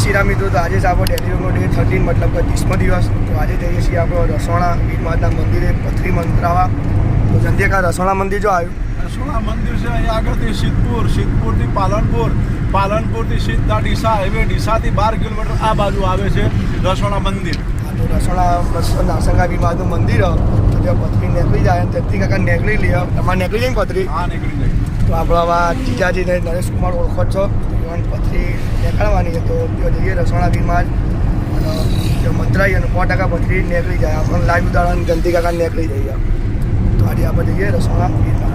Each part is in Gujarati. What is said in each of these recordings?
શ્રી રામ મિત્રો, તો આજે છે આપણો ડેલીનો ડે 13 મતલબ કે 30મો દિવસ. તો આજે જઈએ છીએ આપણો રસોણા વીર માતા મંદિરે પથરી મંત્રાવા. તો જંધ્યકા રસોણા મંદિર જો આવ્યું. રસોણા મંદિર છે અહીંયા આગળથી સિદ્ધપુરથી પાલનપુરથી સીધા ડીસા હાઈવે, ડીસાથી 12 કિલોમીટર આ બાજુ આવે છે રસોણા મંદિર. હા, તો રસોણા નારસંગા વીર માતાનું મંદિર તો ત્યાં પથરી નીકળી જાય અને તેથી કાકા નીકળી લે. તમારે નીકળી જાય ને પથરી? હા, નીકળી જાય. તો આપણો આવા જીજાજીને નરેશકુમાર ઓળખો છો, પથરી નીકળવાની છે. તો ત્યાં જઈએ રસોણા વીરમાં અને મંત્રાઈ અને 100% પથરી નીકળી જાય. આપણને લાઈવ ઉદાહરણ ગંદી કાકા નીકળી જઈએ. તો આજે આપણે જઈએ રસોણા વીરમાં.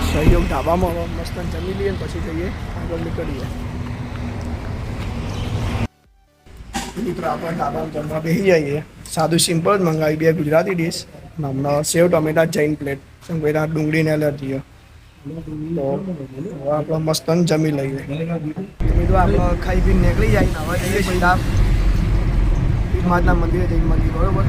સહયોગ ઢાબામાં મસ્ત જમી લઈએ ને પછી જઈએ આગળ નીકળીએ. મિત્રો આપણે ઢાબામાં જમવા બેસી જઈએ. સાદું સિમ્પલ જ મંગાવી, 2 ગુજરાતી ડીશ. હમણાં સેવ ટમેટા જૈન પ્લેટ, પેલા ડુંગળીને એલર્જી. તો આપણે મસ્ત જમી લઈએ. મિત્રો આપણે ખાઈ પીને નીકળી જાય. હવે જઈએ સીધા માતાના મંદિરે જઈને મળીએ, બરોબર?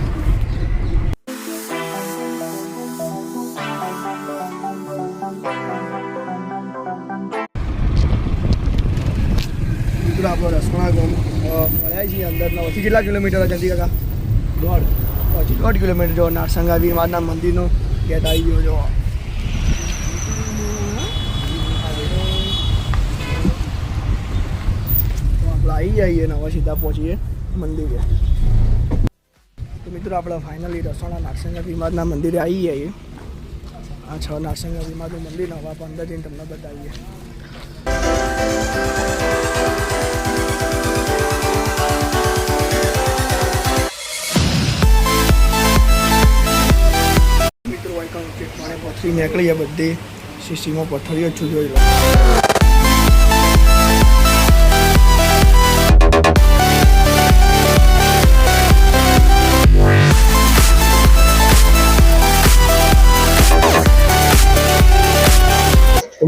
આપણો રસોણા મળ્યા છીએ અંદરના. પછી કેટલા કિલોમીટર જલ્દી કાકા? 1.5 કિલોમીટર. જો નારસંગા વીર માતાના મંદિરનું ગેટ આવી ગયો. જો આપણે આવી જઈએ ને હવે સીધા પહોંચીએ મંદિરે. તો મિત્રો આપણે ફાઇનલી રસોણા નારસંગા વીર માતાના મંદિરે આવી જઈએ. આ 6 નારસંગા વીર માતાનું મંદિર. હવે આપણે અંદર જઈને તમને બતાવીએ. પથરી નીકળી જાય બધી. શીશીમાં પથ્થરીઓ જ જોઈ લો.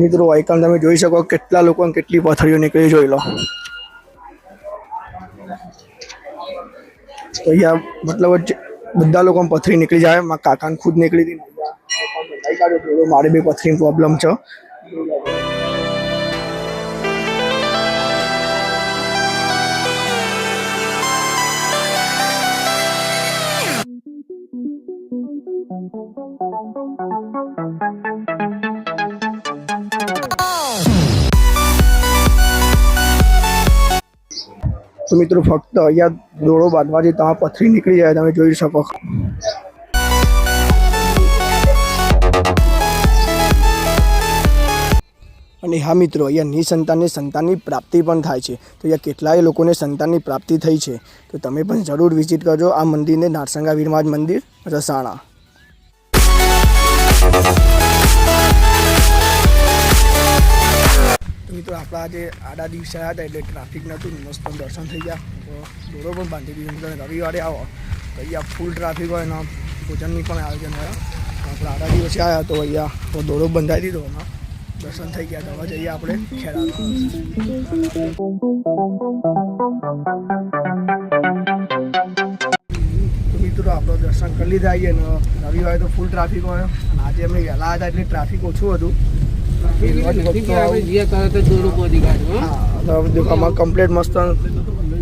મિત્રો આઈકન તમે જોઈ શકો કેટલા લોકોને કેટલી પથરીઓ નીકળી, જોઈ લો. તો અહીંયા મતલબ બધા લોકો પથરી નીકળી જાય. મારા કાકાને ખુદ નીકળી હતી. મારે બી પથરી પ્રોબ્લેમ છે. તો મિત્રો ફક્ત અહીંયા દોડો બાંધવાથી તમારે પથરી નીકળી જાય, તમે જોઈ શકો. અને હા મિત્રો, અહીંયા નિસંતાનને સંતાનની પ્રાપ્તિ પણ થાય છે. તો અહીંયા કેટલાય લોકોને સંતાનની પ્રાપ્તિ થઈ છે. તો તમે પણ જરૂર વિઝિટ કરજો આ મંદિરને, નારસંગા વીરમાજ મંદિર રસાણા. તો મિત્રો આપણા આજે આડા દિવસે આવ્યા હતા એટલે ટ્રાફિક નહોતું, મસ્ત દર્શન થઈ ગયા. તો દોરો પણ બાંધી દીધું. રવિવારે આવો તો અહીંયા ફૂલ ટ્રાફિક હોય ને ભોજનની પણ આયોજન હોય. આપણે આડા દિવસે આવ્યા તો અહીંયા દોરો બંધાઈ દીધો. દર્શન થઈ ગયા. તો હવે જઈએ આપણે ખેડા. તો મિત્રો આપણો દર્શન કરી લીધા. આવીએ ને રવિવારે તો ફૂલ ટ્રાફિક હોય અને આજે અમે વહેલા હતા એટલે ટ્રાફિક ઓછું હતું. અમારે કમ્પ્લીટ મસ્ત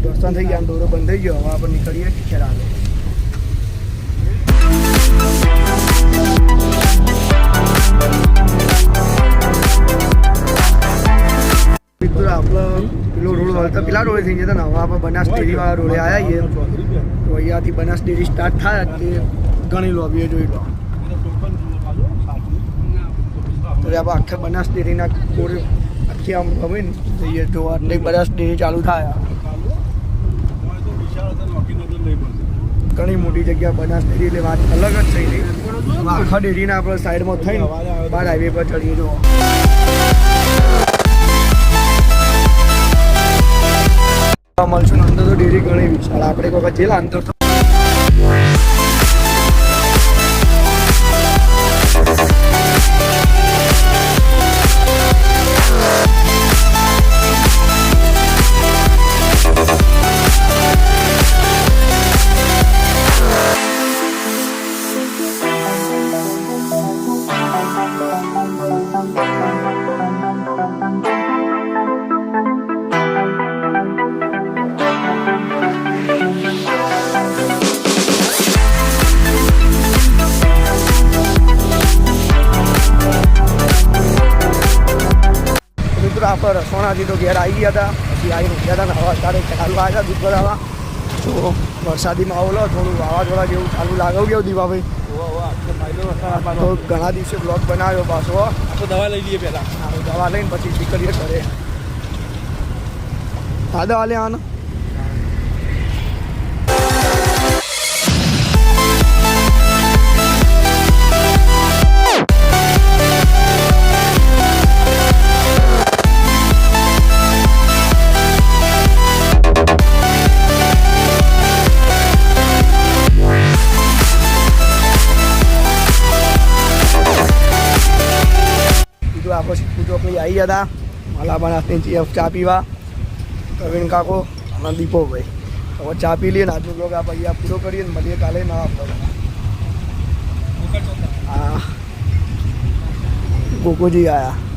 દર્શન થઈ ગયા. દોરો બંધ થઈ ગયો. હવે આપણે નીકળીએ ખેડા. મિત્રો આપણે પેલો રોડ વળતા પેલા રોડે થઈ જતા ને હવે આપણે બનાસ ડેરીવાળા રોડે આવ્યા છીએ તો અહીંયાથી બનાસ ડેરી સ્ટાર્ટ થાય તે ઘણી લોબીએ જોઈ લો તો આપણે આખા બનાસ ડેરીના કોડ આખી આમ ગમે ને જઈએ જો આટલી બનાસ ડેરી ચાલુ થાય ઘણી મોટી જગ્યા બનાસ ડેરી એટલે વાત અલગ જ થઈ ગઈ આખા ડેરીના આપણે સાઈડમાં થઈને બહાર હાઈવે પર ચડીએ જો મળશું ને અંદર તો ડેરી ઘણી વિશાળ આપણે એક વખત જેલા અંદર તો આપણે રસોણાથી તો ઘેર આવી ગયા હતા પછી આવીને ગયા હતા ને હવે અત્યારે ચાલુ આવ્યા દૂધ બનાવવા તો વરસાદી માહોલ થોડું વાવાઝોડા જેવું ચાલુ લાગવું ગયું દીવાભાઈ તો ઘણા દિવસે બ્લોગ બનાવ્યો પાછો તો દવા લઈ લઈએ પહેલાં દવા લઈને પછી નીકળીએ ઘરે હા દવા લે આને આપણે સીધું ચોકડી આવી ગયા હતા માલા બનાસની ચીફ ચા પીવા પ્રવીણ કાકો અને દીપોભાઈ હવે ચા પી લઈએ ને આજનો બ્લોગ આપણે અહીંયા પૂરો કરીએ ને મળીએ કાલે નવા બ્લોગ હા ગોકુજી આવ્યા